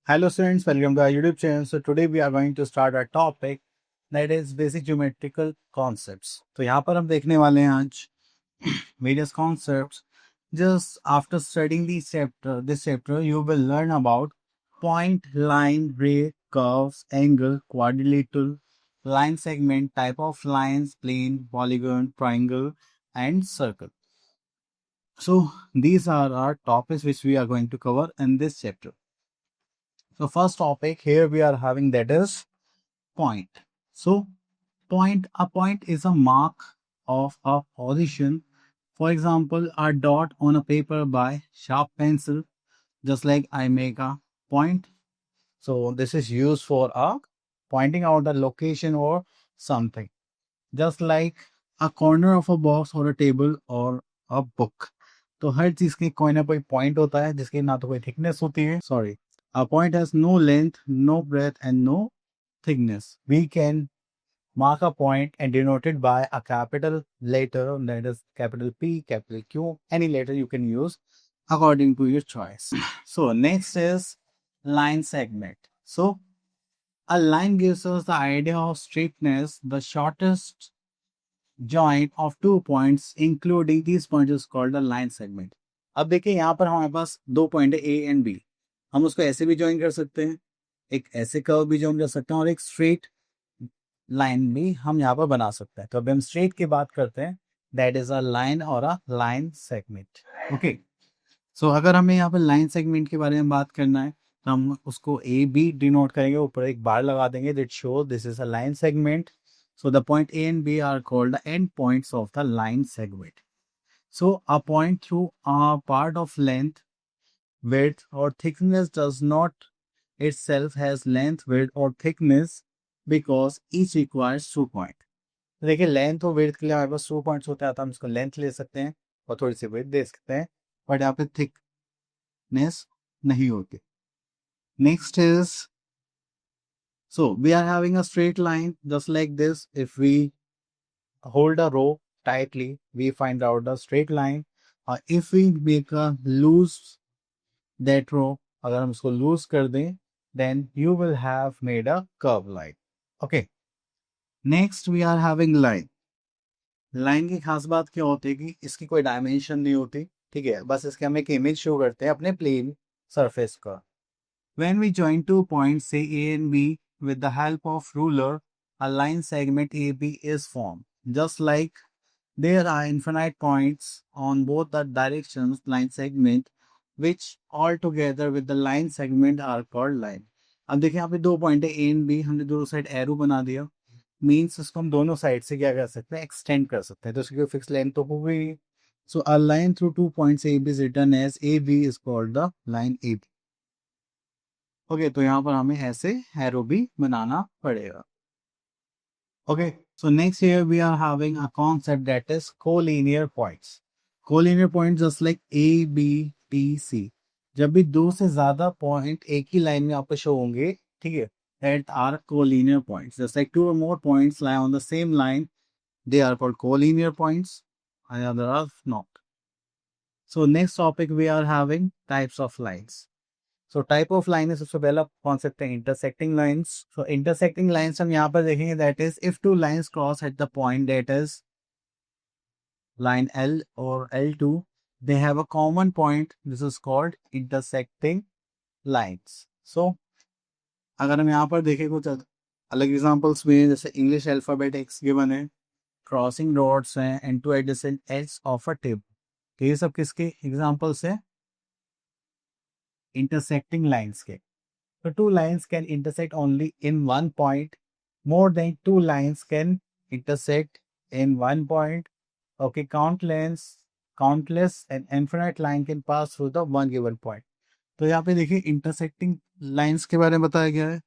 Hello students, welcome to our YouTube channel. So today we are going to start our topic that is basic geometrical concepts. तो यहाँ पर हम देखने वाले हैं आज various concepts. Just after studying this chapter, you will learn about point, line, ray, curves, angle, quadrilateral, line segment, type of lines, plane, polygon, triangle, and circle. So these are our topics which we are going to cover in this chapter. So first topic here we are having that is point. So a point is a mark of a position. For example, a dot on a paper by sharp pencil, just like I make a point. So this is used for a pointing out the location or something. Just like a corner of a box or a table or a book. तो हर चीज के कोई ना कोई point होता है जिसकी ना तो कोई थिकनेस होती है sorry a point has no length, no breadth, and no thickness. We can mark a point and denote it by a capital letter, that is capital P, capital Q, any letter you can use according to your choice. So next is line segment. So a line gives us the idea of straightness. The shortest joint of 2 points, including these points, is called a line segment. अब देखिए यहाँ पर हमारे पास दो point है A and B. हम उसको ऐसे भी ज्वाइन कर सकते हैं, एक ऐसे कर्व भी ज्वाइन कर सकते हैं और एक स्ट्रेट लाइन भी हम यहाँ पर बना सकते हैं. तो अभी हम स्ट्रेट की बात करते हैं, दैट इज अ लाइन और अ लाइन सेगमेंट. ओके, सो अगर हमें यहाँ पर लाइन सेगमेंट के बारे में बात करना है तो हम उसको ए बी डिनोट करेंगे, ऊपर एक बार लगा देंगे that show this is a line segment. So the point A and B are called the end points of the line segment. So a point through a part of length, width or thickness does not itself has length, width or thickness because each requires 2 points. देखिए length और width के लिए हमारे पास 2 points होते हैं, तो हम इसको लेंथ ले सकते हैं और थोड़ी सी विड्थ दे सकते हैं, बट यहाँ पे थिकनेस नहीं होती. Next is so we are having a straight line just like this. If we hold a row tightly, we find out the straight line. If we make a loose that row, अगर हम इसको loose कर दें, then you will have made a curve line. Okay. Next we are having line. Line की खास बात क्या होती है कि इसकी कोई डायमेंशन नहीं होती, ठीक है, बस इसके हम एक इमेज शो करते हैं अपने प्लेन सरफेस का. When we join 2 points, say A and B, with the help of ruler, a line segment AB is formed. Just like there are infinite points on both the directions, line segment, which all together with the line segment are called line. अब देखिए यहाँ पे दो point है A and B, हमने दोनों side arrow बना दिया, मीन्स इसको हम दोनों साइड से क्या कर सकते हैं, एक्सटेंड कर सकते हैं, तो इसकी फिक्स लेंथ तो हो गई. So a line through 2 points AB is written as AB is called the line AB. Okay, तो यहाँ पर हमें ऐसे एरो भी बनाना पड़ेगा. Okay, so next here we are having a concept that is collinear points. Collinear points just like A, B, T, C. जब भी दो से ज्यादा पॉइंट एक ही लाइन में आपको शो होंगे, ठीक है, that are collinear points. Just like two or more points lie on the same line, they are called collinear points, and other are not. So next topic we are having types of lines. So type of line है, सबसे पहला concept है intersecting lines. सो intersecting lines हम यहाँ पर देखेंगे, that is if two lines cross at the point that is line L और L2, they have a common point. This is called intersecting lines. So अगर हम यहाँ पर देखें कुछ अलग एग्जांपल्स भी हैं, जैसे इंग्लिश अल्फाबेट एक्स गिवन है, क्रॉसिंग डॉट्स हैं and two adjacent edges of a table. तो ये सब किसके एग्जांपल्स हैं, intersecting lines के. So two lines can intersect only in one point. More than two lines can intersect in one point. Okay, countless and infinite line can pass through the one given point. तो यहाँ पे देखिए intersecting lines के बारे में बताया गया है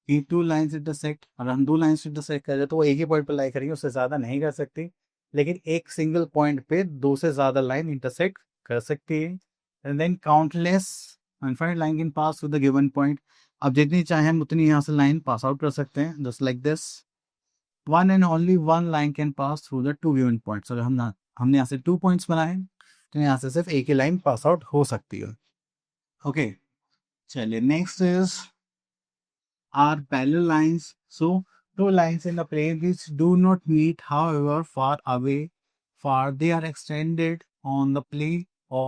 कि टू लाइंस इंटरसेक्ट, और हम दो लाइंस इंटरसेक्ट करें तो वो एक ही पॉइंट पर लाई करेंगे, उससे ज़्यादा नहीं कर सकती, लेकिन एक सिंगल पॉइंट पे दो से ज़्यादा लाइन इंटरसेक्ट कर सकती है. And then countless infinite line can pass through the given point. अब जितनी चाहे हम उतनी यहाँ से लाइन पास आउट कर सकते हैं, just like this. One and only one line can pass through the two given points. अगर हमने यहाँ से 2 पॉइंट्स बनाए तो यहाँ से सिर्फ एक ही लाइन पास आउट हो सकती है. ओके, चलिए next is are parallel lines. So two lines in a plane which do not meet, however, far away, far they are extended on the plane or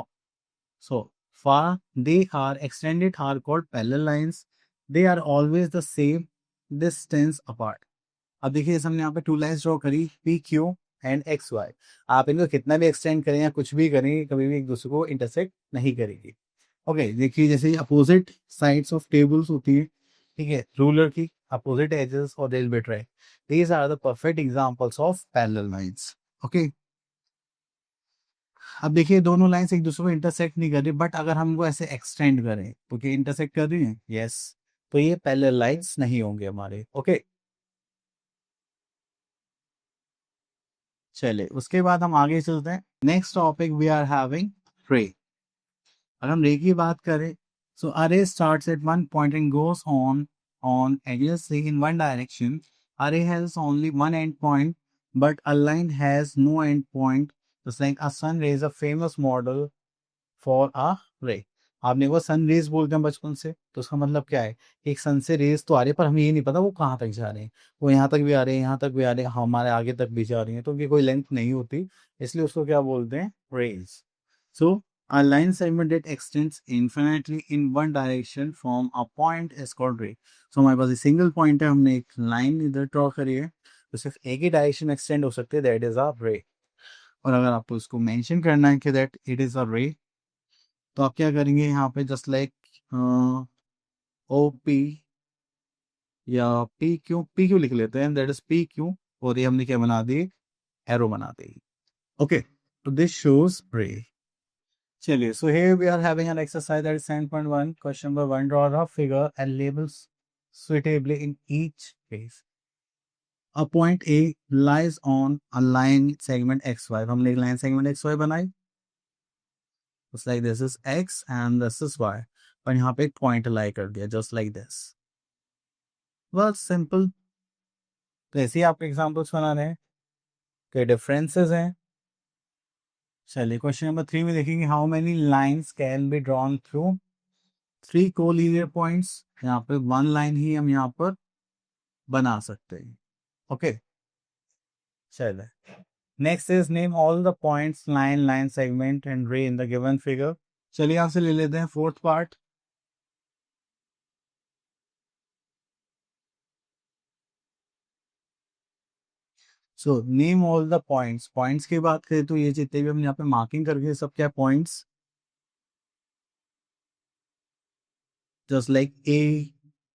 so far they are extended are called parallel lines. They are always the same distance apart. अब देखिए जैसे हमने यहाँ पे two lines draw करी P Q and X Y. आप इनको कितना भी एक्सटेंड करें या कुछ भी करें कभी भी एक दूसरे को इंटरसेक्ट नहीं करेगी। ओके देखिए जैसे अपोजिट साइड्स ऑफ टेबल्स होती है, ठीक है, रूलर की अपोजिट एजेस और दिल बिट रहे, these are the perfect examples of parallel lines. Okay अब देखिए दोनों लाइंस एक दूसरे को इंटरसेक्ट नहीं कर रही, बट अगर हम वो ऐसे एक्सटेंड करें तो क्या इंटरसेक्ट कर रही हैं? यस, तो ये पैरेलल लाइंस नहीं होंगे हमारे। ओके चलिए उसके बाद हम आगे चलते हैं। Next topic we are having ray. अगर हम रे की बात करें, so a ray starts at one point and goes on endlessly in one direction. Array has only one end point, but a line has no end point. Just like a sun ray is a famous model for a ray. आपने वो sun rays बोलते हैं बचपन से, तो उसका मतलब क्या है? एक सन से रेज तो आ रही है पर हमें ये नहीं पता वो कहाँ तक जा रहे हैं। वो यहाँ तक भी आ रहे हैं, यहाँ तक भी आ रहे हैं, हमारे आगे तक भी जा रही हैं, तो उनकी कोई लेंथ नहीं होती, इसलिए उसको क्या बोलते हैं? Rays. So a line segment that extends infinitely in one direction from a point is called ray. So हमारे पास सिंगल पॉइंट है, हमने एक लाइन इधर ड्रॉ करी है, तो सिर्फ एक ही डायरेक्शन एक्सटेंड हो सकती है, दैट इज अ रे। और अगर आपको उसको मेंशन करना है कि दैट इट इज अ रे, तो आप क्या करेंगे यहाँ पे जस्ट लाइक ओ पी या पी क्यू लिख लेते हैं, दैट इज पी क्यू, और ये हमने क्या बना दी? एरो बना दी। ओके तो दिस शोज रे। चलिए so here we are having an exercise that is 7.1. Question number 1, draw a figure and labels suitably in each case. A point A lies on a line segment XY. हमने एक line segment XY बनाई, just like this is X and this is Y, पर यहाँ पे एक point lie कर दिया just like this. Well simple. तो ऐसे ही आपके एग्जाम्पल्स बना रहे हैं, कई डिफरेंसेस हैं। चलिए क्वेश्चन नंबर 3 में देखेंगे how many lines can be drawn through three collinear points. यहाँ पे वन लाइन ही हम यहाँ पर बना सकते हैं। ओके चलिए next is name all the points line segment and रे इन द गिवन फिगर। चलिए यहाँ से ले लेते हैं fourth part. So name all the points, points की बात करें तो ये जितने भी हम यहाँ पे मार्किंग करके सब क्या points, just like A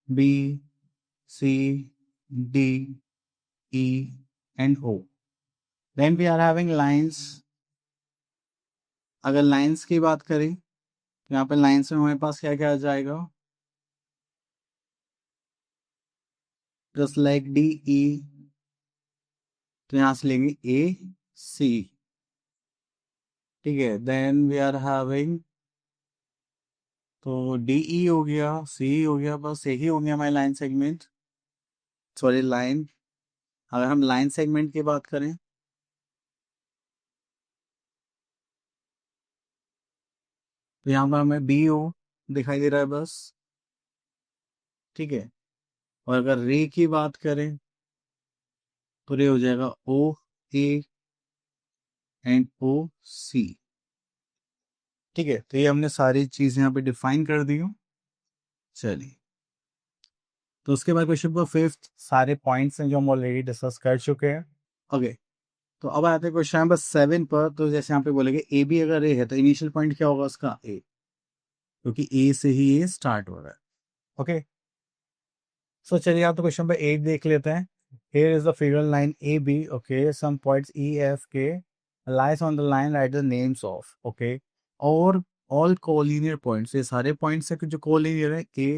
B C D E and O. Then we are having lines. अगर लाइंस की बात करें तो यहाँ पे लाइंस में हमारे पास क्या क्या आ जाएगा? जस्ट लाइक डी ई, तो यहाँ से लेंगे ए सी, ठीक है। देन वी आर हैविंग, तो डी ई हो गया, सी हो गया, बस यही हो गया हमारे लाइन सेगमेंट, सॉरी लाइन। अगर हम लाइन सेगमेंट की बात करें तो यहाँ पर हमें बी ओ दिखाई दे रहा है बस, ठीक है। और अगर रे की बात करें तो रे हो जाएगा ओ ए एंड ओ सी, ठीक है। तो ये हमने सारी चीजें यहाँ पे डिफाइन कर दी हूँ। चलिए तो उसके बाद क्वेश्चन नंबर 5 सारे पॉइंट्स हैं जो हम ऑलरेडी डिस्कस कर चुके हैं। ओके तो अब आते हैं क्वेश्चन नंबर 7 पर। तो जैसे यहाँ पे बोलेंगे ए बी अगर ए है तो इनिशियल पॉइंट क्या होगा उसका? ए, क्योंकि ए से ही ये स्टार्ट हो रहा है। ओके सो चलिए आप तो क्वेश्चन नंबर 8 देख लेते हैं। Here is the figure line AB. Okay, some points E, F, K lies on the line. Write the names of. Okay, और all collinear points. ये सारे points है जो collinear है, A,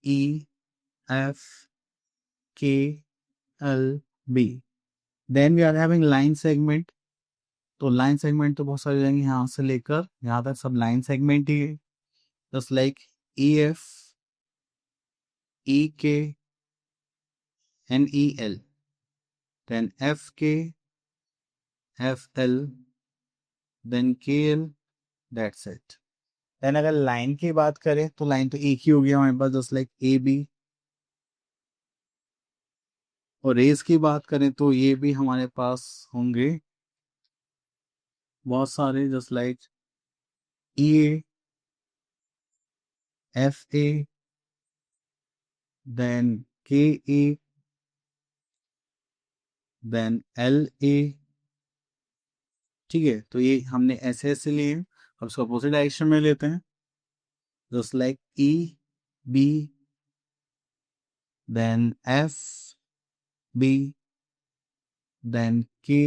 E, F, K, L, B. Then we are having line segment. तो line segment तो बहुत सारे जाएंगे, यहाँ से लेकर यहाँ तक सब लाइन सेगमेंट ही है, just like E F, E K and E L, then F K, F L, then K L, that's it. Then अगर लाइन की बात करें तो लाइन तो एक ही होगी हमारे पास, जस्ट लाइक ए बी। और रेस की बात करें तो ये भी हमारे पास होंगे बहुत सारे, just like E A, F A, then K A, then L A. ठीक है, तो ये हमने ऐसे ऐसे लिए हैं। अब इसको अपोजिट डायरेक्शन में लेते हैं, just like E B, then F B, then K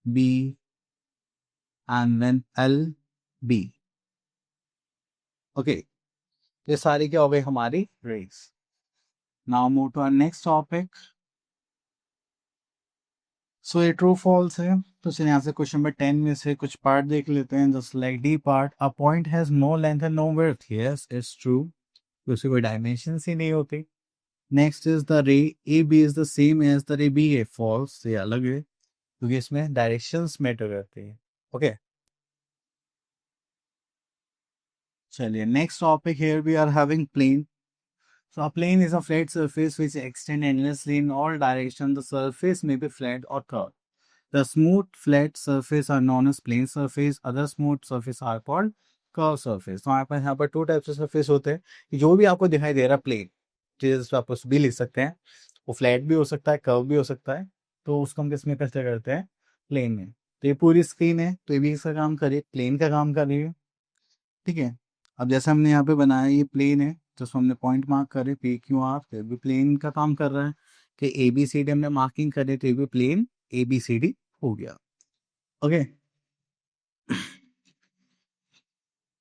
B, and then L B. Okay, ये सारी क्या हो गई हमारी रेस। Now move to our next topic. So ये ट्रू फॉल्स है, तो चलिए यहाँ से क्वेश्चन नंबर 10 में से कुछ पार्ट देख लेते हैं। Just like D part, a point has no length and no width. Yes, it's true, उसकी कोई डायमेंशन ही नहीं होती। Next is the ray A B is the same as the ray B A. False, ये अलग है क्योंकि इसमें directions matter करती है। ओके, चलिए next topic, here we are having plane. So a plane is a flat surface which extends endlessly in all directions. The surface may be flat or curved. The smooth flat surface are known as plane surface. Other smooth surface are called curved surface. तो हमारे पास यहाँ पर to type से surface होते हैं। जो भी आपको दिखाई दे रहा है प्लेन, जिस आप उस भी लिख सकते हैं, वो फ्लैट भी हो सकता है, कर्व भी हो सकता है। तो उसको हम किसमें कंसिडर करते हैं? प्लेन में। तो ये पूरी स्क्रीन है, तो ये भी इसका काम करिए, प्लेन का काम कर रही है। ठीक है, अब जैसे हमने यहाँ पे बनाया, ये प्लेन है, तो उसको हमने पॉइंट मार्क करे पी क्यू आर, तो भी प्लेन का काम कर रहा है। कि ए बी सी डी हमने मार्किंग करे, तो ये भी plane A B C D हो गया। ओके,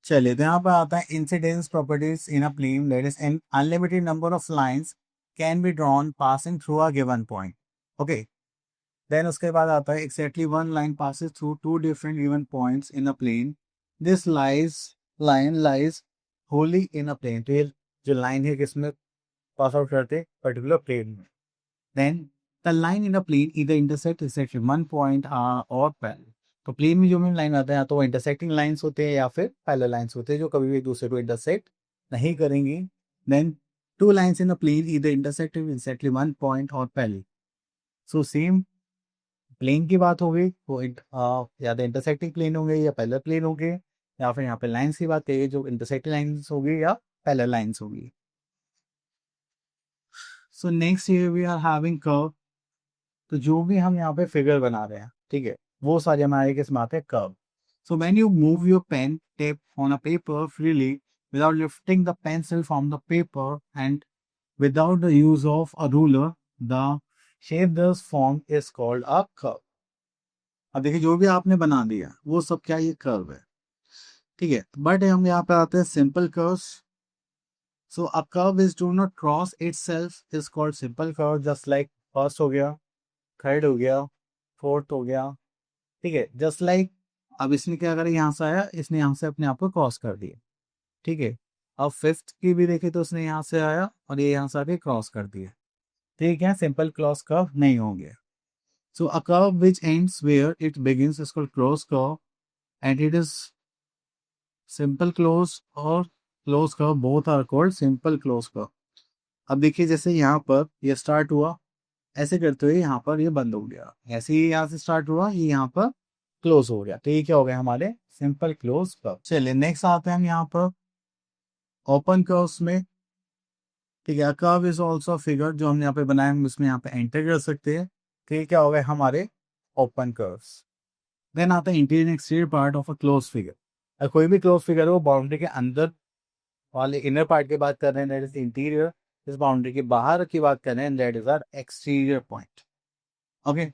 चलिए तो यहाँ पर आता है incidence properties in a plane. That is an unlimited number of lines can be drawn passing through a given point. Okay, then उसके बाद आता है exactly one line passes through two different given points in a plane. This line lies wholly in a plane. तो ये जो line है किसमें pass out करते, पर्टिकुलर प्लेन में। Then the line in a plane either intersect exact one point और parallel. तो plane में जो में लाइन आता है, या तो वो इंटरसेक्टिंग लाइंस होते हैं या फिर पैरेलल लाइंस होते हैं, जो कभी भी एक दूसरे को इंटरसेक्ट नहीं करेंगी। Then two lines in a plane either intersect exactly one point और पैरेलल। सो सेम प्लेन की बात हो गई, वो या तो इंटरसेक्टिंग प्लेन होंगे या पैरेलल प्लेन होंगे, या फिर यहाँ पे लाइंस की बात करिए, जो इंटरसेक्टिंग लाइंस होगी या पैरेलल लाइंस होगी। So next here we are having curve. तो जो भी हम यहाँ पे फिगर बना रहे हैं, ठीक है, वो सारे हमारे किस में आते हैं? Curve. So when you move your pen tip on a paper freely without lifting the pencil from the paper and without the use of a ruler, the shape thus formed is called a curve. अब देखिए, जो भी आपने बना दिया वो सब क्या, ये कर्व है। ठीक है, बट हम यहाँ पे आते हैं simple curves. So a curve is do not cross itself is called simple curve. Just like first हो गया, थर्ड हो गया, फोर्थ हो गया। ठीक है, जस्ट लाइक अब इसने क्या करा, यहाँ से आया, इसने यहाँ से अपने आप को क्रॉस कर दिया। ठीक है, अब फिफ्थ की भी देखे तो उसने यहाँ से आया और ये यहाँ से आके क्रॉस कर दिया। ठीक है, सिंपल क्रॉस कर्व नहीं होंगे। So a curve which ends where it begins is called cross curve and it is simple close और close curve both are called simple close curve. अब देखिए, जैसे यहाँ पर ये स्टार्ट हुआ, ऐसे करते हुए यहाँ पर ये बंद हो गया, ऐसे ही यहाँ से स्टार्ट हुआ, ये यहाँ पर क्लोज हो गया। तो ये क्या हो गया हमारे सिंपल क्लोज कर्व। चलिए नेक्स्ट आते हैं हम यहाँ पर ओपन कर्व्स में। ठीक है, कर्व इज ऑल्सो फिगर, जो हमने यहाँ पे बनाया हम उसमें यहाँ पे एंटर कर सकते हैं। तो ये क्या हो गए हमारे ओपन कर्व्स। देन आता है interior exterior part of a close figure. कोई भी क्लोज फिगर है वो बाउंड्री के अंदर वाले इनर पार्ट की बात कर रहे हैं, दैट इज इंटीरियर। इस बाउंड्री के बाहर की बात कर रहे हैं, that is our exterior point. Okay,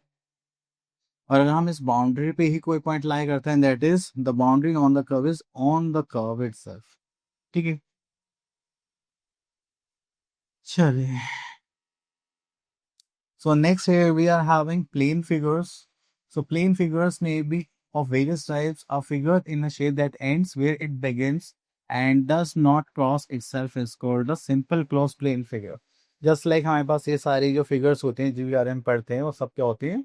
और अगर हम इस बाउंड्री पे ही कोई पॉइंट लाई करते हैं, that is the boundary on the curve is on the curve itself. ठीक है, चलिए। So next here we are having plane figures. So plane figures may be of various types. A figure in a shape that ends where it begins and does not cross itself is called a simple closed plane figure. Just like हमारे पास ये सारी जो figures होते हैं, जो भी हम पढ़ते हैं, वो सब क्या होते हैं?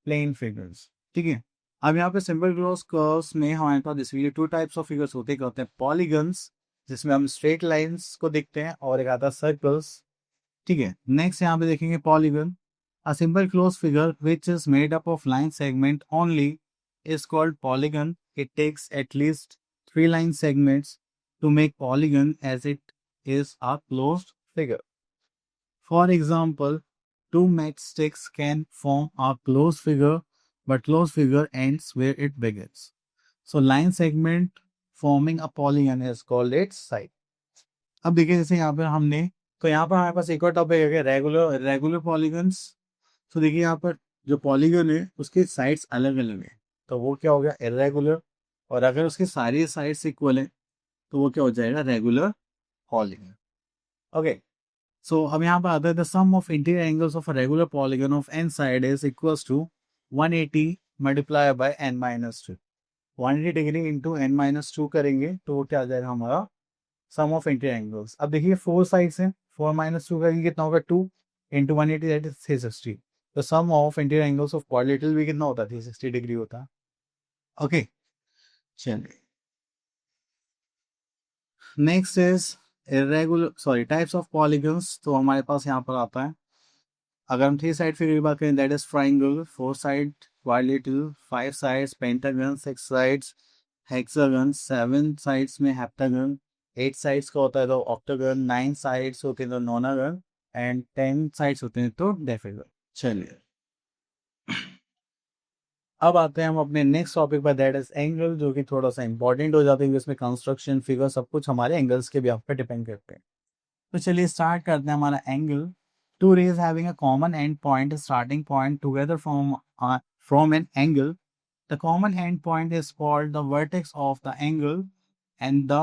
Plane figures. ठीक है, अब यहाँ पे सिंपल क्लोज कर्व्स में हमारे पास basically two types of figures होते हैं पॉलीगन्स, जिसमें हम स्ट्रेट लाइंस को देखते हैं, और एक आता है सर्कल्स। ठीक है, नेक्स्ट यहाँ पे देखेंगे polygon. A simple close figure which is made up of line segment only is called polygon. It takes at least 3 line segments to make polygon as it is a closed figure. For example, two matchsticks can form a closed figure, but closed figure ends where it begins. So line segment forming a polygon is called its side. अब देखिए जैसे यहाँ पर हमने, तो यहाँ पर हमारे पास एक और टॉपिक है रेगुलर रेगुलर पॉलीगन्स। तो देखिए यहाँ पर जो पॉलीगन है उसके साइड्स अलग अलग है, तो वो क्या हो गया इरेगुलर। और अगर उसके सारी साइड्स इक्वल है तो वो क्या हो जाएगा रेगुलर पॉलीगन। ओके, सो अब यहाँ पर आता है the sum of interior angles of a regular polygon of n side is equals to 180 multiply by n minus two. 180 degree into n minus two करेंगे तो वो क्या आ जाएगा हमारा सम ऑफ इंटीरियर एंगल्स। अब देखिए 4 साइड्स हैं, 4 माइनस टू करेंगे कितना होगा 2 इंटू 180 दैट इज 360। तो सम ऑफ इंटीरियर एंगल्स ऑफ क्वाड्रेटिल भी कितना होता है 360 डिग्री होता है। ओके, चलिए next is irregular types of polygons. तो हमारे पास यहाँ पर आता है, अगर हम 3 साइड फिगर की बात करें that is triangle, 4 side quadrilateral, 5 sides pentagon, 6 sides hexagon, 7 sides में हेप्टागन, 8 साइड्स का होता है तो ऑक्टागन, 9 साइड्स होते हैं तो नोनागन, एंड 10 साइड्स होते हैं तो डेफिगन। चलिए अब आते हैं हम अपने नेक्स्ट टॉपिक पर दैट इज एंगल, जो कि थोड़ा सा इंपॉर्टेंट हो जाता है, इसमें कंस्ट्रक्शन फिगर सब कुछ हमारे एंगल्स के भी आप पे डिपेंड करते हैं। तो चलिए स्टार्ट करते हैं हमारा angle. Two rays having a common end point, starting point together from an angle. The common end point is called the vertex of the angle, and the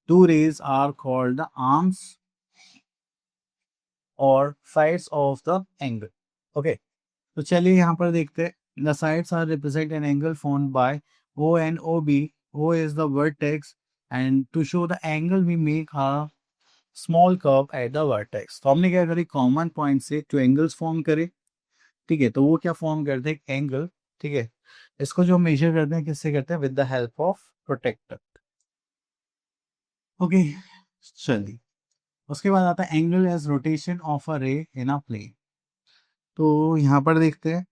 two rays are called the arms or sides of the angle. Okay, तो चलिए यहाँ पर देखते हैं। The sides are represent an angle formed by O and OB. O is the vertex, and to show the angle we make a small curve at the vertex. तो हमने क्या करी कॉमन पॉइंट से जो एंगल्स फॉर्म करे, ठीक है, तो वो क्या फॉर्म करते हैं एंगल। ठीक है, इसको जो मेजर करते हैं किससे करते हैं with the help of protractor. Okay, चलिए उसके बाद आता है angle as rotation of a ray in a plane. तो यहाँ पर देखते हैं,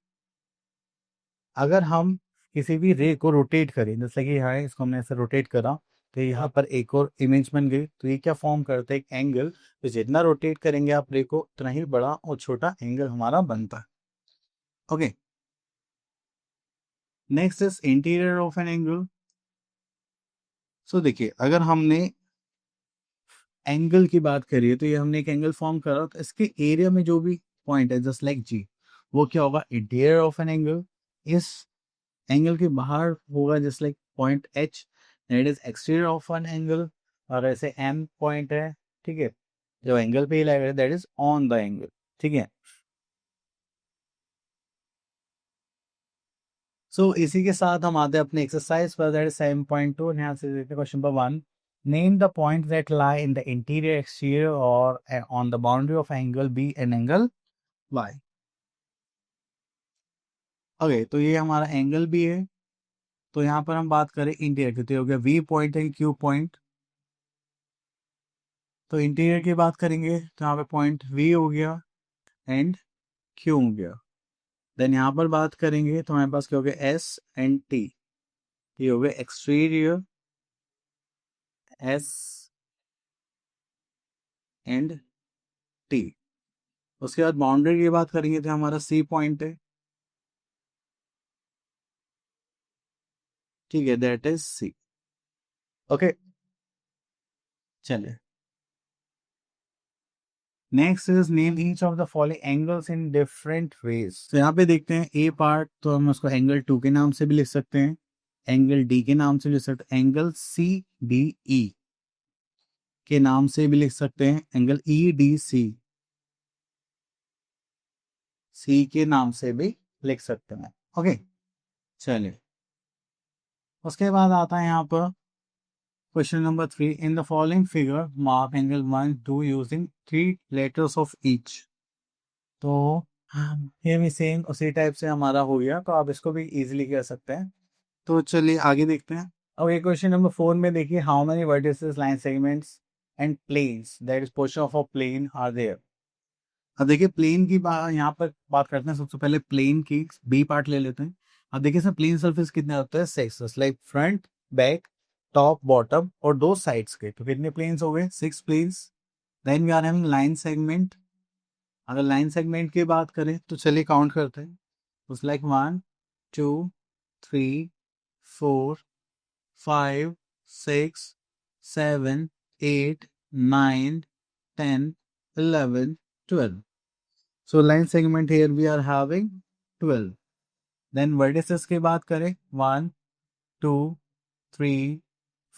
अगर हम किसी भी रे को रोटेट करें, जैसे कि यहाँ इसको हमने ऐसे रोटेट करा तो यहाँ पर एक और इमेज बन गई, तो ये क्या फॉर्म करते हैं एक एंगल। तो जितना रोटेट करेंगे आप रे को उतना ही बड़ा और छोटा एंगल हमारा बनता है। Okay, next is interior of an angle. So देखिए अगर हमने एंगल की बात करिए तो ये हमने एक एंगल फॉर्म करा, तो इसके एरिया में जो भी पॉइंट है जस्ट लाइक जी, वो क्या होगा इंटीरियर ऑफ एन एंगल। इस एंगल के बाहर होगा just like point H, that is exterior of an angle. और ऐसे एम पॉइंट है, ठीक है, जो एंगल पे ही लग रहा है that is on the angle. ठीक है, सो इसी के साथ हम आते हैं अपने एक्सरसाइज पर दैट इज 7.2। यहाँ से देखते हैं question number 1। Name the point that lie in the interior exterior और on the boundary of angle B and angle Y. Okay, तो ये हमारा एंगल भी है। तो यहाँ पर हम बात करें इंटीरियर की, तो हो गया वी पॉइंट है क्यू पॉइंट। तो इंटीरियर की बात करेंगे तो यहाँ पे पॉइंट वी हो गया एंड क्यू हो गया। देन यहाँ पर बात करेंगे तो हमारे पास क्या हो गया एस एंड टी। ये हो गया एक्सटीरियर एस एंड टी। उसके बाद बाउंड्री की बात करेंगे तो हमारा सी पॉइंट है, ठीक है, दैट इज सी। ओके, चलिए next is name each of the following angles in different ways. तो यहाँ पे देखते हैं ए पार्ट, तो हम उसको एंगल 2 के नाम से भी लिख सकते हैं, एंगल डी के नाम से लिख सकते हैं, एंगल सी डी ई के नाम से भी लिख सकते हैं, एंगल ई डी सी सी के नाम से भी लिख सकते हैं। ओके, चलिए उसके बाद आता है यहाँ पर question number 3। In the following figure mark angle 1 2 using 3 letters of each. तो ये भी सेम उसी टाइप से हमारा हो गया, तो आप इसको भी इजीली कर सकते हैं। तो चलिए आगे देखते हैं। अब ये क्वेश्चन नंबर 4 में देखिए, how many vertices, line segments and planes that is portion of a plane are there. अब देखिए प्लेन की बात यहाँ पर बात करते हैं। सबसे पहले प्लेन की बी पार्ट ले लेते हैं। अब देखिए सर, प्लेन सरफेस कितने होते हैं? 6, like front, back, top, bottom और दो साइड्स के। तो कितने प्लेन्स हो गए? 6 planes. Then we are having line segment. अगर लाइन सेगमेंट की बात करें तो चलिए काउंट करते हैं। उस like 1 2 3 4 5 6 7 8 9 10 11 12. So line segment here we are having 12. Then vertices की बात करें, 1 2 3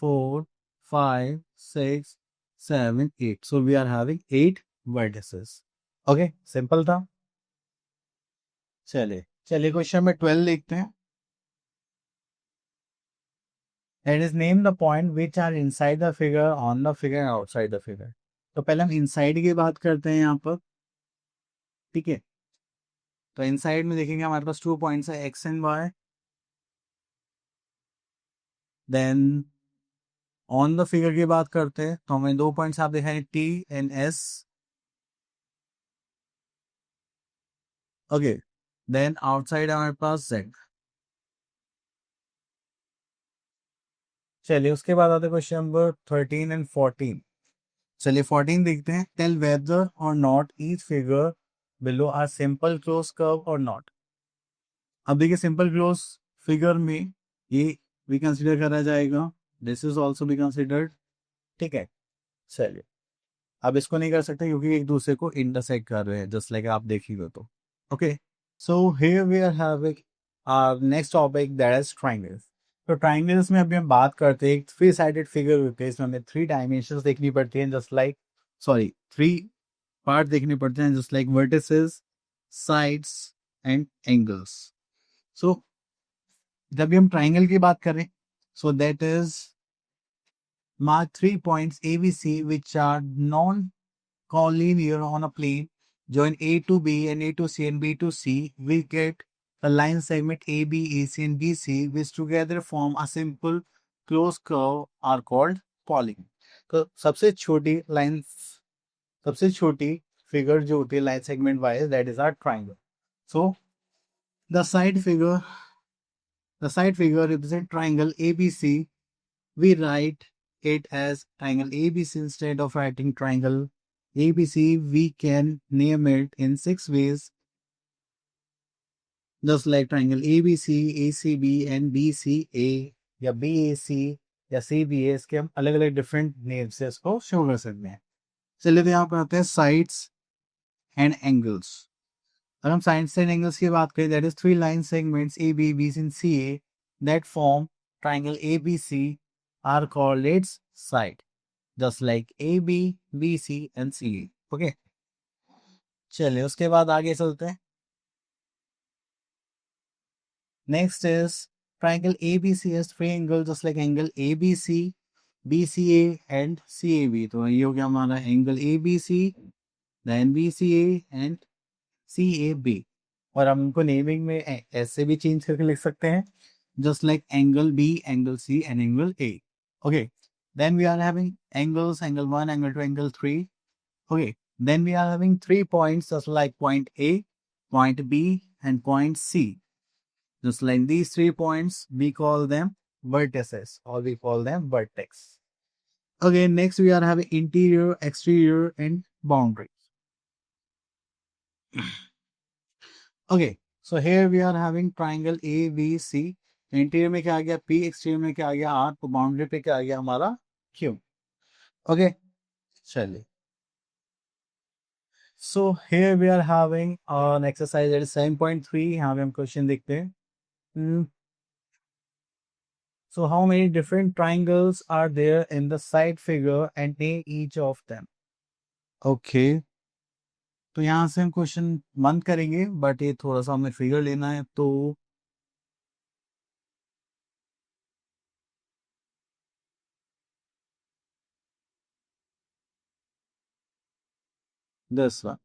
4 5 6 7 8. So we are having 8 vertices. Okay, simple था। चलिए चलिए क्वेश्चन में 12 लिखते हैं। That is, name the point which are inside the figure, on the figure and outside the figure. तो पहले हम इनसाइड की बात करते हैं यहाँ पर, ठीक है। तो इनसाइड में देखेंगे हमारे पास 2 पॉइंट्स है, X and Y. Then on the figure की बात करते हैं तो हमें 2 पॉइंट्स आप दिखाएंगे, T and S. Okay, then outside हमारे पास जेड। चलिए उसके बाद आते हैं क्वेश्चन नंबर 13 एंड 14। चलिए 14 देखते हैं। टेल वेदर और not each figure below are simple close curve और नॉट। अब देखिए सिंपल क्लोज फिगर में ये भी कंसिडर करा जाएगा, this is also be considered, ठीक है। चलिए अब इसको नहीं कर सकते क्योंकि एक दूसरे को इंटरसेक्ट कर रहे हैं, जस्ट लाइक आप देखिएगा तो। Okay, so here we are having our next topic that is triangles. तो ट्रायंगल्स में अभी हम बात करते हैं, एक 3 साइडेड फिगर होते हैं, इसमें हमें 3 डायमेंशंस देखनी पड़ती हैं, जस्ट लाइक सॉरी 3 पार्ट देखने पड़ते हैं, just like vertices, sides and angles. So जब भी हम ट्राइंगल की बात करें, so that is mark 3 points ABC which are non-collinear on a plane. Join A to B and A to C and B to C. We get a line segment AB, AC and BC which together form a simple closed curve are called polygon. तो सबसे छोटी line, सबसे छोटी figure जो होती है line segment wise, that is our triangle. So the side figure, the side figure represent triangle ABC. We write it as triangle ABC instead of writing triangle ABC. We can name it in 6 ways, just like triangle ABC, ACB and BCA या BAC या CBA। इसके हम अलग अलग different name से इसको show कर सकते हैं। चलिए तो यहाँ पर आते हैं साइड्स एंड एंगल्स। अगर हम साइड्स एंड एंगल्स की बात करें, that is 3 line segments AB, BC and CA that form triangle ABC are called its side, just like AB, BC and CA. Okay, चलिए उसके बाद आगे चलते हैं। Next is triangle ABC has 3 angles just like angle ABC, BCA and CAB। तो ये हो गया हमारा angle ABC, then BCA and CAB। और हम उनको नेमिंग में ऐसे भी चेंज करके लिख सकते हैं, just like angle B, angle C and angle A. Okay, then we are having angles, angle 1, angle 2, angle 3. Okay, then we are having 3 points just like point A, point B and point C. Just like these 3 points, we call them vertices or we call them vertex. Okay, next we are having interior, exterior and boundary. Okay, so here we are having triangle ABC. Interior में क्या आ गया P, exterior में क्या आ गया R, तो boundary पे क्या आ गया हमारा Q। ओके, चलिए। So here we are having an exercise that is 7.3। यहाँ पे हम क्वेश्चन देखते हैं। So how many different triangles are there in the side figure and name each of them? Okay, तो यहाँ से हम क्वेश्चन बंद करेंगे, बट ये थोड़ा सा हमें फिगर लेना है, तो this one।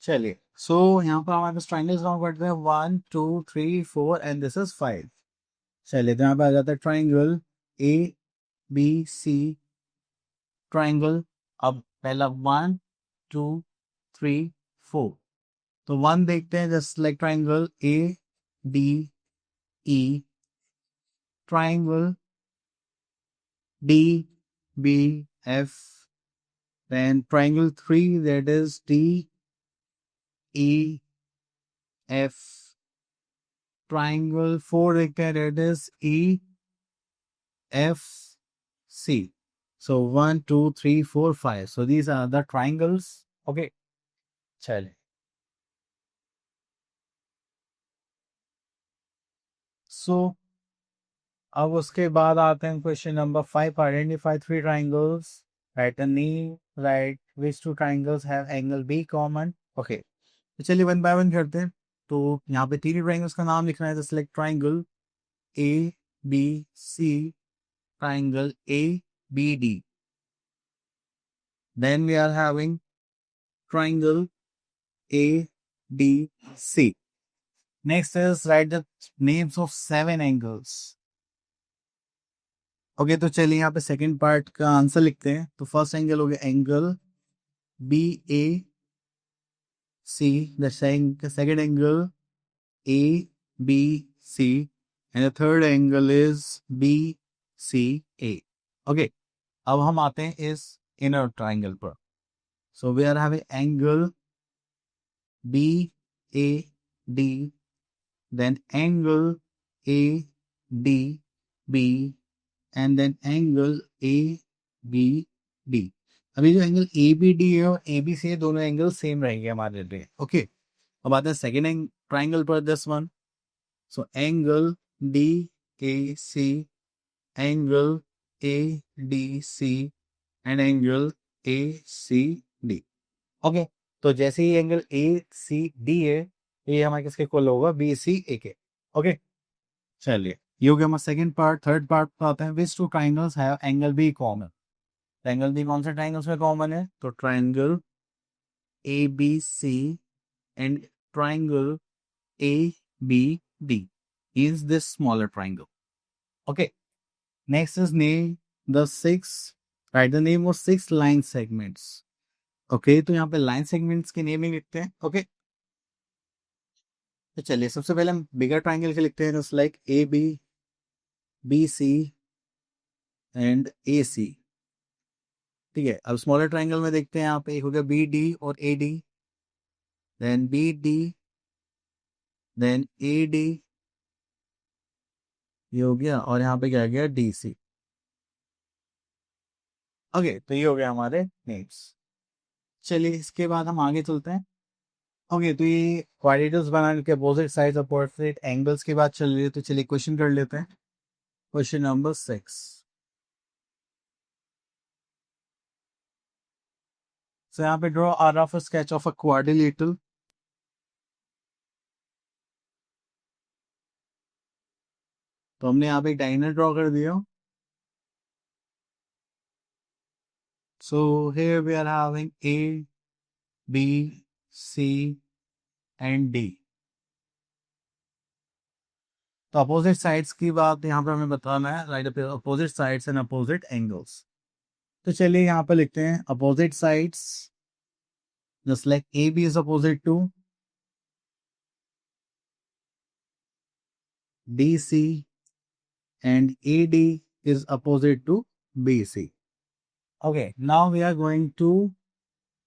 चलिए सो यहाँ पर हमारे पास ट्राइंगल्स काउंट करते हैं 1 2 3 4 एंड दिस इज 5। चलिए तो यहाँ पे आ जाता है triangle A B C triangle. अब पहला 1 2 3 4। तो 1 देखते हैं just like triangle A D E triangle D B F, then triangle 3 that is D E F, triangle 4 देखते हैं that is E F C. So 1 2 3 4 5. So these are the triangles. Okay, चलिए so अब उसके बाद आते हैं question number 5। Identify three triangles, write a name, write which two triangles have angle B common. Okay तो चलिए वन बाय वन करते हैं। तो यहाँ पे तीन ट्राइंगल्स का नाम लिखना है। तो select triangle A B C, triangle A B D, then we are having triangle A D C. Next is write the names of seven angles. Okay तो चलिए यहाँ पे सेकंड पार्ट का आंसर लिखते हैं। तो फर्स्ट एंगल हो गया angle B A C, the second angle A B C, and the third angle is B C A. Okay अब हम आते हैं इस इनर ट्राइंगल पर। So we are having angle B A D, then angle A D B, and then angle A B D. अभी जो angle A B D है और ए बी सी है, दोनों एंगल सेम रहेंगे हमारे लिए। ओके अब आते हैं सेकेंड ट्राइंगल पर, this one. So angle D A C, angle A D C, and angle A C D. Okay तो जैसे ही एंगल ए सी डी है, ये हमारे किसके इक्वल होगा, बी सी ए के। ओके चलिए ये हो गया हमारा सेकंड पार्ट। थर्ड पार्ट पर आते हैं, which two triangles have angle B common. Angle B कौन से ट्राइंगल्स में कॉमन है, तो triangle A B C and triangle A B D is this smaller triangle. Okay, next is name the six, write the name of six line segments. Okay तो यहाँ पे line segments की naming लिखते हैं। Okay तो चलिए सबसे पहले हम बिगर ट्राइंगल के लिखते हैं, just like A B, B C and A C. ठीक है अब स्मॉलर ट्राइंगल में देखते हैं, यहाँ पे एक हो गया बी डी और A D, then B D, then A D, ये हो गया, और यहाँ पे क्या गया डी सी। ओके तो ये हो गया हमारे नेम्स। चलिए इसके बाद हम आगे चलते हैं। ओके तो ये क्वाड्रेटर्स बनाने के अपोजिट साइड्स अपोजिट एंगल्स की बात चल रही है। तो चलिए क्वेश्चन कर लेते हैं। Question number 6। सो यहाँ पे draw a rough sketch of a quadrilateral. तो हमने यहाँ पे एक डायगोनल ड्रॉ कर दिया। So here we are having A B C and D. तो अपोजिट साइड्स की बात यहाँ पे हमें बताना है, right opposite sides and opposite angles. तो चलिए यहाँ पे लिखते हैं opposite sides, just like A B is opposite to D C and AD is opposite to BC. Okay, now we are going to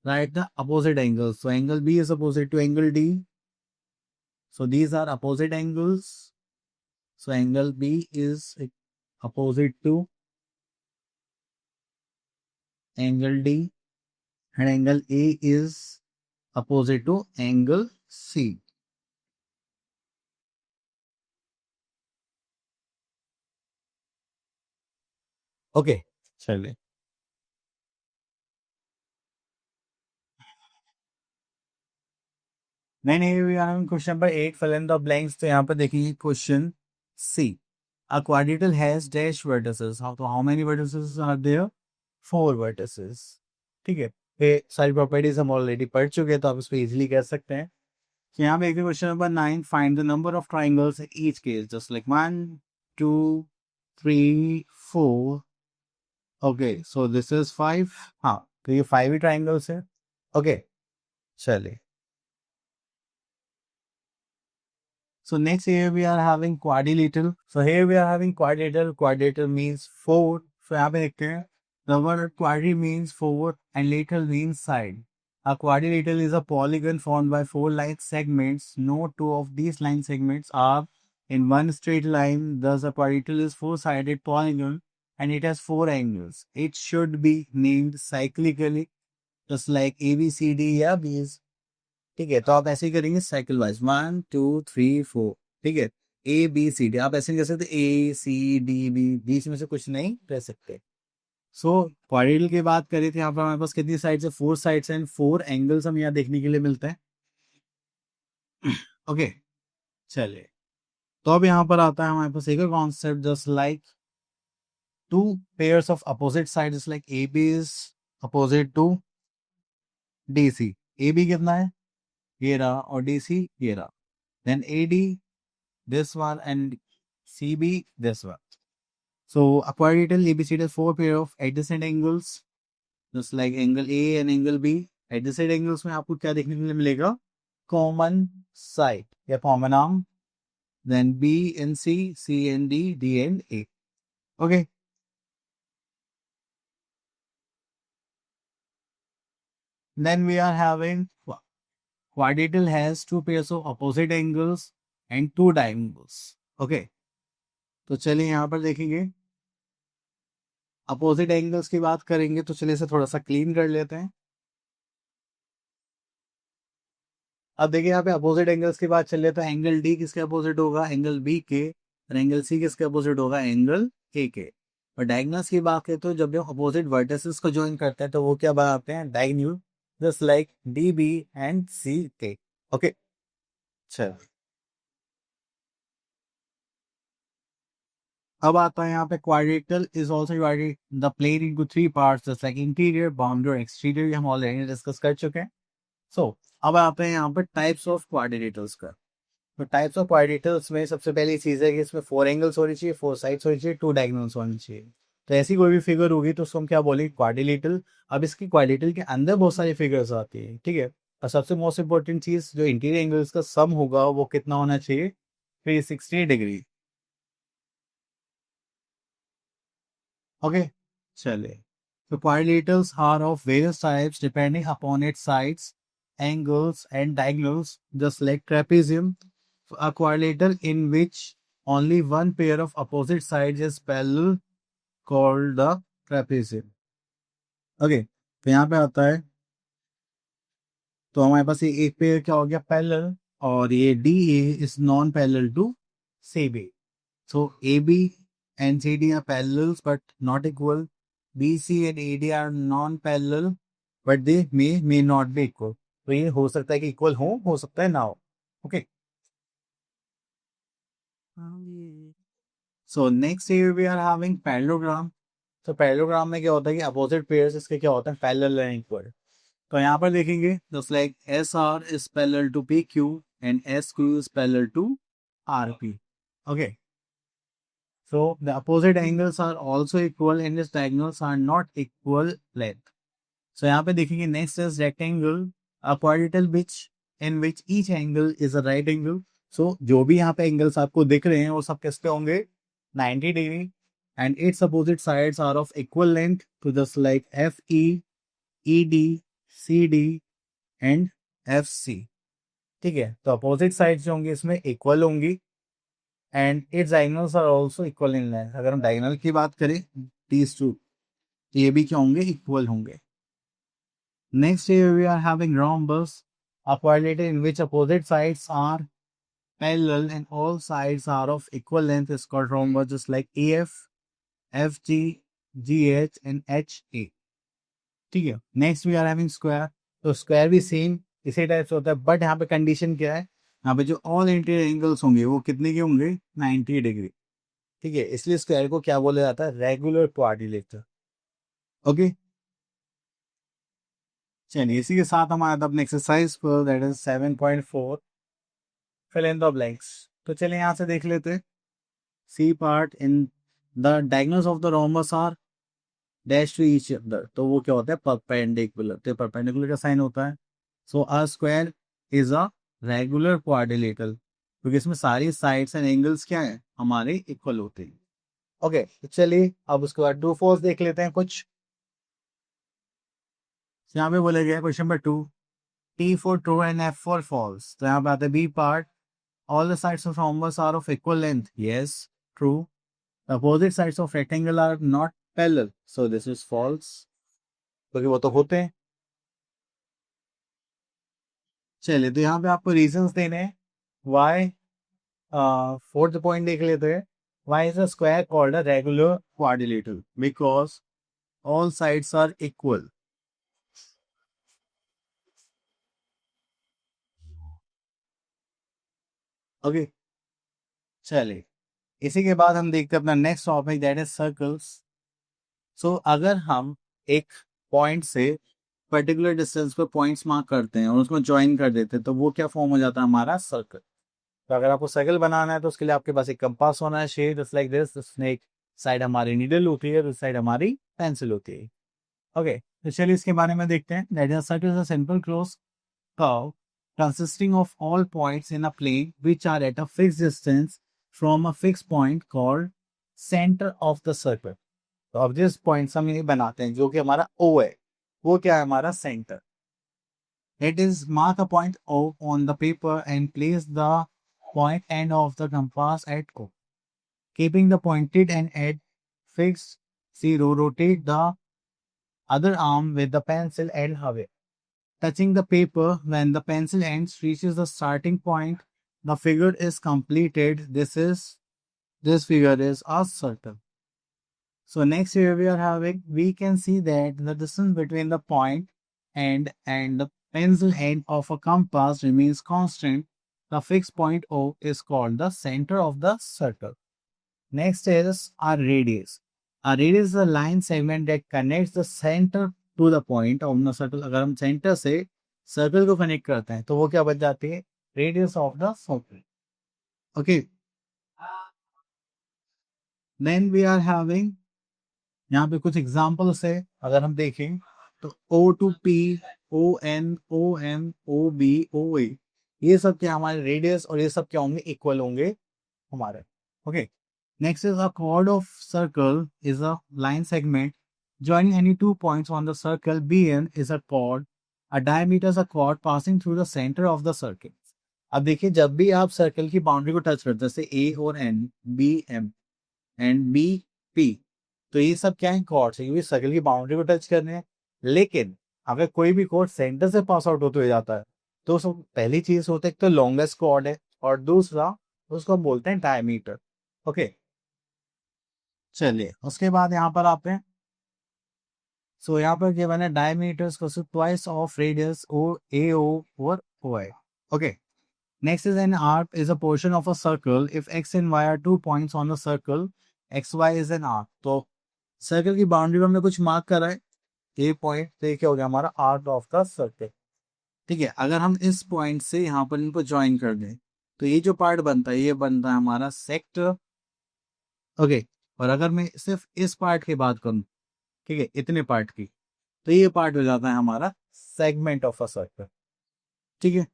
write the opposite angles. So angle B is opposite to angle D. So these are opposite angles. So angle B is opposite to angle D, and angle A is opposite to angle C. Okay, चलिए नहीं question number 8 fill in the blanks। तो यहाँ पर देखिए question C, a quadrilateral has dash vertices। तो how many vertices are there, 4 vertices। ठीक है ये सारी प्रॉपर्टीज हम ऑलरेडी पढ़ चुके हैं, तो आप इस पर इजिली कह सकते हैं। So यहाँ पे एक question number 9, find the number of triangles in each case, just like 1 2 3 4। Okay, so this is 5। हाँ, तो ये 5 ही ट्राइंगल्स है। ओके, चलिए। So next here we are having quadrilateral. So here we are having quadrilateral. Quadrilateral means four. So यहाँ पे देखते हैं, the word quadri means four and lateral means side. A quadrilateral is a polygon formed by four line segments. No two of these line segments are in one straight line. Thus a quadrilateral is four-sided polygon and it has four angles. It should be named cyclically, just like A, B, C, D या B's. ठीक है, तो आप ऐसे ही करेंगे cycle wise, 1 2 3 4। ठीक है, ए B C D आप ऐसे नहीं कर सकते, ए सी डी बी, बीच में से कुछ नहीं रह सकते। सो क्वाड्रिल की बात करें तो यहाँ पर हमारे पास कितनी साइड्स है, four sides and four angles हम यहाँ देखने के लिए मिलते हैं। ओके, चलिए। तो अब यहाँ पर आता है हमारे पास एक concept, just like two pairs of opposite sides, like A B is opposite to D C. A B कितना है, ये रहा, और डी सी ये रहा। Then A D this one and CB this one. So a quadrilateral ABCD has four pair of adjacent angles, just like angle A and angle B. Adjacent angles में आपको क्या देखने के लिए मिलेगा, common side या common arm, then B and C, C and D, D and A. Okay. Then we are having quadrilateral has two pairs of opposite angles and two diagonals. Okay. तो चलिए यहाँ पर देखेंगे, अपोजिट एंगल्स की बात करेंगे तो चलिए इसे थोड़ा सा क्लीन कर लेते हैं। अब देखिए यहाँ पे अपोजिट एंगल्स की बात चल रही है, तो एंगल डी किसके अपोजिट होगा, एंगल बी के, और एंगल सी किसके अपोजिट होगा, एंगल ए के। और डायगोनल्स की बात करें तो जब हम अपोजिट वर्टिसेस को ज्वाइन करते हैं तो वो क्या बनाते हैं, diagonal, just like D B and C के। ओके, चलो। अब आता है यहाँ पे quadrilateral is also divided the plane into three parts, just like interior, boundary और एक्सटीरियर, हम ऑलरेडी डिस्कस कर चुके हैं। सो अब आते हैं यहाँ पर टाइप्स ऑफ क्वाड्रिलेटरल्स का। तो टाइप्स ऑफ क्वाड्रिलेटरल्स में सबसे पहली चीज़ है कि इसमें फोर एंगल्स होनी चाहिए, फोर साइड्स होनी चाहिए, टू डायगोनल्स होनी चाहिए। तो ऐसी कोई भी फिगर होगी तो उसको हम क्या बोलेंगे, क्वाड्रिलेटरल। अब इसकी क्वाड्रिलेटरल के अंदर बहुत सारी फिगर्स आती है, ठीक है। और सबसे मोस्ट इंपॉर्टेंट चीज़, जो इंटीरियर एंगल्स का सम होगा वो कितना होना चाहिए, 360 डिग्री। ओके, चलिए। तो quadrilaterals are of various types depending upon its sides, angles, and diagonals, just like trapezium, a quadrilateral in which only one pair of opposite sides is parallel called the trapezium. Okay, तो यहाँ पे आता है, तो हमारे पास ये एक pair क्या हो गया, पैरेलल, और ये D A is non parallel to C B. So A B and CD are parallels but not equal. BC and AD are non-parallel but they may not be equal. तो ये हो सकता है कि इक्वल हो सकता है ना हो। Okay, so next here we are having parallelogram. तो पैरेललोग्राम में क्या होता है कि अपोजिट पेयर्स इसके क्या होते हैं, पैरेलल एंड इक्वल। तो यहाँ पर देखेंगे, just like S R is parallel to P Q and S Q is parallel to R P. Okay, so the opposite angles are also equal and its diagonals are not equal length. So यहाँ पे देखेंगे, next is rectangle, a quadrilateral which in which each angle is a right angle. So जो भी यहाँ पे angles आपको दिख रहे हैं वो सब किसके होंगे, 90 degree, and its opposite sides are of equal length, to just like FE, ED, CD and FC। ठीक है, तो opposite sides जो होंगी इसमें equal होंगी and its diagonals are also equal in length. अगर हम डायगोनल की बात करें, दीज टू, ये भी क्या होंगे, इक्वल होंगे। Next here we are having rhombus, a quadrilateral in which opposite sides are parallel and all sides are of equal length is called rhombus, just like AF, FG, GH and HA। ठीक है, next we are having square. तो square भी same इसी type से होता है, but यहाँ पे कंडीशन क्या है, यहाँ पे जो ऑल इंटीरियर एंगल्स होंगे वो कितने के होंगे, 90 डिग्री। ठीक है, इसलिए स्क्वायर को क्या बोला जाता है, रेगुलर क्वाड्रिलेटरल। ओके, चलिए इसी के साथ हम आए थे अपने एक्सरसाइज पर, that is 7.4 fill in the blanks. तो चलिए यहाँ से देख लेते हैं। C part in the diagonals of the rhombus are dash to each other, तो वो क्या होता है, परपेंडिकुलर। तो परपेंडिकुलर का साइन होता है। So a square is a regular quadrilateral, क्योंकि इसमें सारी साइड्स एंड एंगल्स क्या है, हमारे इक्वल होते हैं। ओके तो चलिए अब उसके बाद ट्रू फॉल्स देख लेते हैं कुछ। यहाँ पे बोला गया question number 2, T for true and F for false। तो यहाँ पे आता है B part, all the sides of rhombus are of equal length। Yes, true। The opposite sides of rectangle are not parallel। So this is false, क्योंकि वो तो होते हैं। चलिए तो यहाँ पे आपको रीजंस देने हैं why। फोर्थ पॉइंट देख लेते हैं। Why is a square called a regular quadrilateral? Because all sides are equal। Okay चलिए इसी के बाद हम देखते हैं अपना next topic, that is circles. So अगर हम एक पॉइंट से पर्टिकुलर डिस्टेंस पे पॉइंट्स मार्क करते हैं और उसको ज्वाइन कर देते हैं, तो वो क्या फॉर्म हो जाता है, हमारा सर्कल। तो अगर आपको सर्कल बनाना है तो उसके लिए आपके पास एक कंपास होना है, शेड जस्ट लाइक दिस। इसमें एक साइड हमारी नीडल होती है, दूसरी साइड हमारी पेंसिल होती है। ओके तो चलिए इसके बारे में देखते हैं। That is circle is a simple close curve consisting of all points in a plane which are at a fixed distance from a fixed point called center of the circle। तो अब जिस पॉइंट हम ये बनाते हैं जो कि हमारा O है, वो क्या है, हमारा centre. It is mark a point O on the paper and place the point end of the compass at O, keeping the pointed end at fixed 0. Rotate the other arm with the pencil end away, touching the paper when the pencil end reaches the starting point. The figure is completed. This figure is a circle. So next here we are having, we can see that the distance between the point end and the pencil end of a compass remains constant. The fixed point O is called the center of the circle. Next is our radius. A radius is a line segment that connects the center to the point of the circle। अगर हम center से circle को connect करते हैं तो वो क्या बन जाती है, radius of the circle। Okay, then we are having यहाँ पे कुछ एग्जाम्पल्स है। अगर हम देखें तो O to P, ON, OM, OB, OA, ये सब क्या हमारे रेडियस और ये सब क्या होंगे, इक्वल होंगे हमारे। Okay next is a chord of circle is a line segment joining any two points on the circle। BN is a chord। A diameter is a chord passing through the center of the circle। अब देखिए जब भी आप circle की boundary को touch करते हैं, जैसे A और N, BM एंड BP, तो ये सब क्या है, कॉर्ड्स है, क्योंकि सर्कल की बाउंड्री को टच करने हैं। लेकिन अगर कोई भी कॉर्ड सेंटर से पास आउट होते हुए जाता है तो पहली चीज होता है, एक तो लॉन्गेस्ट कॉर्ड है और दूसरा उसको हम बोलते हैं डायमीटर। ओके चलिए उसके बाद यहाँ पर आप हैं। सो यहाँ पर क्या बना, डायमीटर्स को twice of radius O AO और OI। Okay next is an arc is a portion of a circle if x and y are 2 points on the circle, xy is an arc। तो circle की boundary में हमने कुछ mark करा है, ये point, तो ये क्या हो गया, हमारा आर्क ऑफ द सर्कल। ठीक है, अगर हम इस पॉइंट से यहाँ पर इनको ज्वाइन कर दें तो ये जो पार्ट बनता है, ये बनता है हमारा सेक्टर। ओके और अगर मैं सिर्फ इस पार्ट की बात करूँ, ठीक है, इतने पार्ट की, तो ये पार्ट हो जाता है हमारा सेगमेंट ऑफ अ सर्कल। ठीक है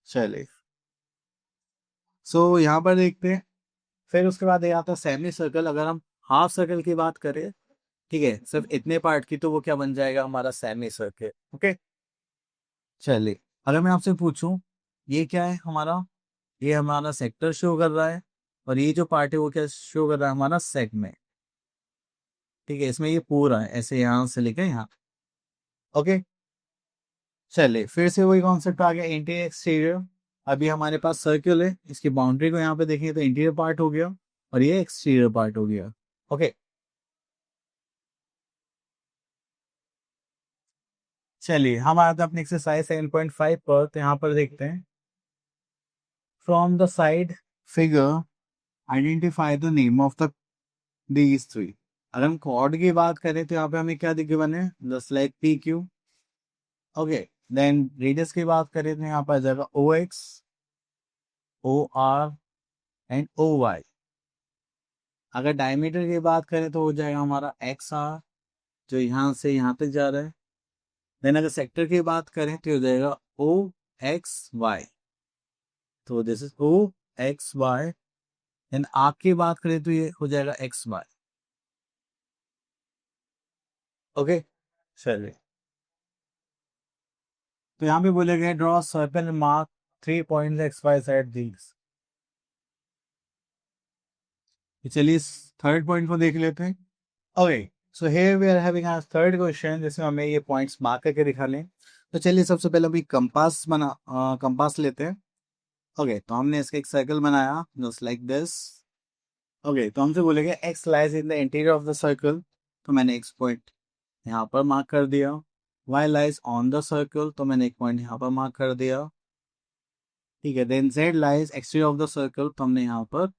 चलिए सो यहाँ पर देखते हैं। फिर उसके बाद ये आता है सेमी सर्कल। अगर हम हाफ सर्कल की बात करें, ठीक है, सिर्फ इतने पार्ट की, तो वो क्या बन जाएगा, हमारा सेमी सर्कल। ओके चलिए अगर मैं आपसे पूछूं ये क्या है हमारा, ये हमारा सेक्टर शो कर रहा है और ये जो पार्ट है वो क्या शो कर रहा है, हमारा सेगमेंट। ठीक है इसमें ये पूरा है ऐसे यहाँ से लेकर यहाँ। ओके चलिए फिर से वही कॉन्सेप्ट आ गया, इंटीरियर एक्सटीरियर। अभी हमारे पास सर्कल है, इसकी बाउंड्री को यहाँ पे देखेंगे तो इंटीरियर पार्ट हो गया और ये एक्सटीरियर पार्ट हो गया। ओके चलिए हम आते हैं अपनी एक्सरसाइज 7.5 पर। तो यहाँ पर देखते हैं, from the side figure identify the name of the these three. अगर हम कॉर्ड की बात करें तो यहाँ पे हमें क्या दिखे बने, just like PQ, okay, then radius की बात करें तो यहाँ पर आ जाएगा O X, O R and O Y. अगर डायमीटर की बात करें तो हो जाएगा हमारा एक्स आर, जो यहाँ से यहाँ तक जा रहा है। देन अगर सेक्टर की बात करें तो हो जाएगा ओ एक्स वाई, तो this is O X Y. Then arc की बात करें तो ये हो जाएगा एक्स वाई। ओके, चलिए, तो यहाँ पे बोले गए draw circle mark 3 point X Y Z these. चलिए थर्ड पॉइंट को देख लेते हैं। Okay, so here we are having our third question, जिसमें हमें ये पॉइंट्स मार्क करके दिखा लें। तो चलिए सबसे पहले अभी कंपास लेते हैं। ओके, तो हमने इसका एक सर्कल बनाया जस्ट लाइक दिस। ओके, तो हमसे बोलेंगे X lies in the interior of the circle, तो मैंने एक्स पॉइंट यहाँ पर मार्क कर दिया। Y lies on the circle, तो मैंने एक पॉइंट यहाँ पर मार्क कर दिया। ठीक है, then Z lies exterior of the circle, तो हमने यहाँ पर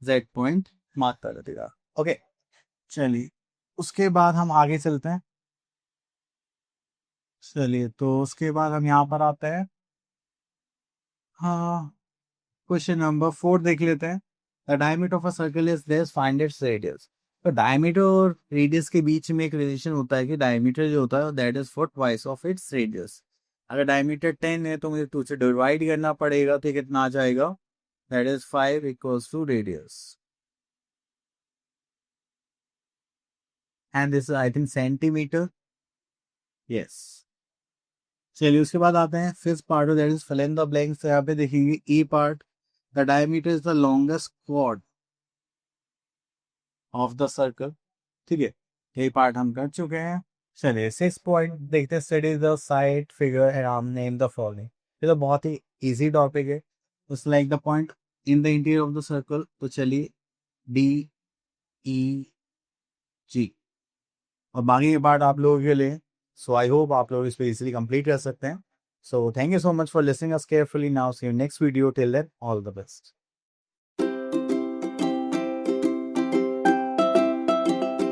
जेड पॉइंट मार्क कर दिया। ओके, चलिए उसके बाद हम आगे चलते हैं। चलिए, तो उसके बाद हम यहाँ पर आते हैं। हाँ, क्वेश्चन नंबर 4 देख लेते हैं। The diameter of a circle is this, find its radius. तो डायमीटर और रेडियस के बीच में एक रिलेशन होता है कि डायमीटर जो होता है that is for twice of its radius. अगर डायमीटर 10 है तो मुझे 2 से डिवाइड करना पड़ेगा, तो कितना आ जाएगा, that is 5 equals to radius. And this I think centimeter. Yes, चलिए उसके बाद आते हैं fifth part, that is fill in the blanks. यहाँ पे देखेंगे E part, the diameter is the longest chord of the circle. ठीक है, यही पार्ट हम कर चुके हैं। चलिए 6 पॉइंट देखते हैं। Study the side figure and name the following. ये तो बहुत ही इजी टॉपिक है। उस like the point in the interior of the circle, तो चलिए डी ई जी, और बाकी के पार्ट आप लोगों के लिए। सो आई होप आप लोग इस पे इजीली कंप्लीट कर सकते हैं। So thank you so much for listening us carefully. Now see you next video, till then all the best.